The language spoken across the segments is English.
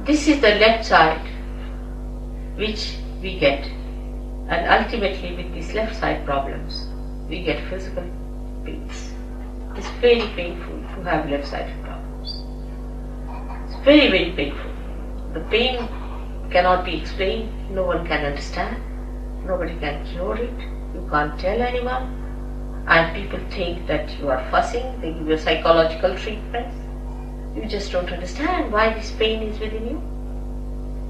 this is the left side which we get, and ultimately with these left side problems we get physical pains. It is very painful to have left sided problems. It's very, very painful. The pain cannot be explained, no one can understand, nobody can cure it, you can't tell anyone, and people think that you are fussing, they give you psychological treatments. You just don't understand why this pain is within you.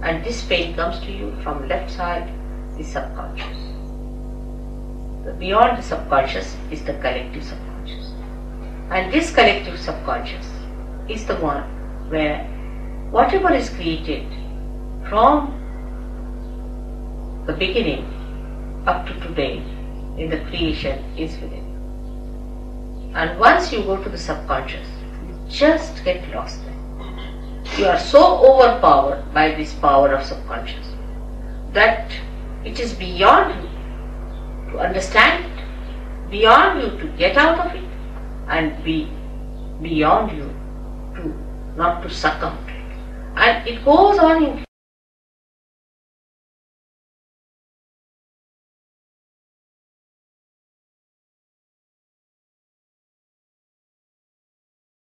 And this pain comes to you from left side, the subconscious. Beyond the subconscious is the collective subconscious. And this collective subconscious is the one where whatever is created from the beginning up to today in the creation is within you. And once you go to the subconscious, you just get lost there. You are so overpowered by this power of subconscious that it is beyond you to understand it, beyond you to get out of it, and beyond you to not to succumb to it. And it goes on in